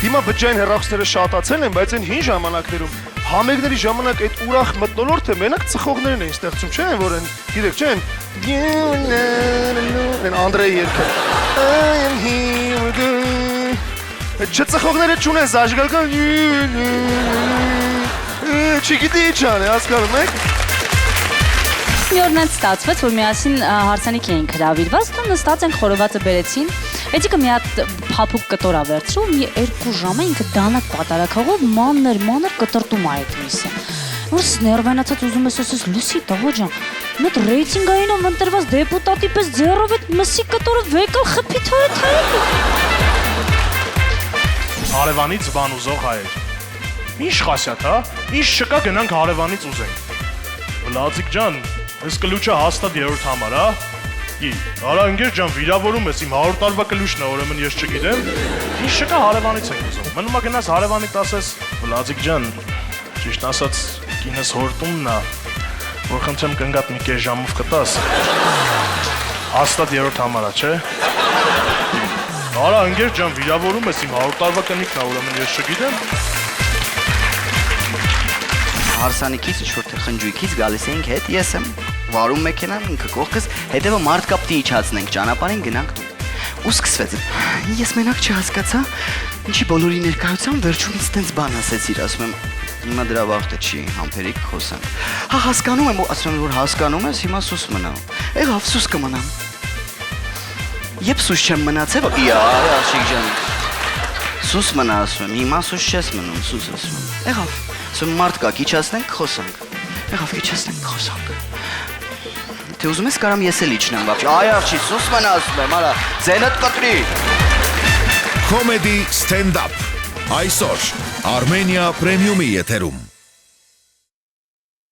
Հիմա բջջային հեռախոսները շատացել են, բայց այն հին ժամանակներում համերգների ժամանակ այդ ուրախ մթնոլորտը մենակ ծխողներն էին ստեղծում, չէ՞, որ են, գիտեք, չէ՞, են Անդրեյ երգը։ I am here. Չծխողները չունեն զաժգալկան։ Չգիտի ինչ ան է, հասկանում եք։ Մի օր նենց ստացվեց, որ միասին հարսանիք էինք հրավիրված, ու նստած ենք խորովածը բերեցին։ Էջիկը մի հատ փափուկ կտոր ա վերցրում, մի 2 ժամ է ինքը դանակ պատարակողով մանր կտրտում ա այդ միսը։ Որս ներվանացած ուզում ես ասես լսի տղա ջան, մետ ռեյտինգայինով ընտրված դեպուտատի պես ձեռով այդ մսի կտորը վեկալ խփի թայ։ Հարևանից բան ուզող հայեր։ Ինչ խասյաթ, հա? Ինչ չկա գնանք հարևանից ուզենք։ Վլադիկ ջան, այս կլուչը հաստատ 3-րդ համար, հա? Արա ընկեր ջան, վիրավորում ես իմ 100 տարվա կլուչն է, ուրեմն ես չգիտեմ։ Ինչ չկա հարևանից ենք ուզում։ Մնում ա գնաս հարևանիդ ասես, Վլադիկ ջան, ճիշտ ասած, կինս հորտումն է, որ խնդրեմ կնգատ մի կես ժամով կտաս։ Հաստատ 3-րդ համար է, չէ՞։ Արա ընկեր ջան, վիրավորում ես իմ 100 տարվա կնիկն է, ուրեմն ես չգիտեմ։ Հարսանիքից ինչ-որ խնջույքից գալիս էինք հետ, ես եմ վարում մեքենան, ինքը կողքս, հետևը մարդկա պտի իջացնենք ճանապարհին գնանք տուն։ Ու սկսվեց։ Ես մենակ չհասկացա, ինչի բոլորի ներկայությամբ վերջումից տենց բան ասեցիր, ասում եմ, հիմա դրա վաղտը չի, համբերիկ խոսանք։ Հա հասկանում եմ, ասում եմ, որ հասկանում ես, հիմա սուս մնա։ Եղավ սուս կմնամ։ Երբ սուս չեմ մնացել, աշիկ ջան։ Սուս մնա ասում եմ, հիմա սուս չես մնում, սուս ասում եմ։ Եղավ։ Ասում մարդկա, իջացնենք խոսանք։ Եղավ իջացնենք խոսանք։ Թե ուզում ես կարամ ես էլ իջնեմ, բաբջ։ Այ աղջի, սուս մնա ասում եմ, արա, ձենդ կտրի։ Comedy stand-up այսօր Armenia Premium-ի եթերում։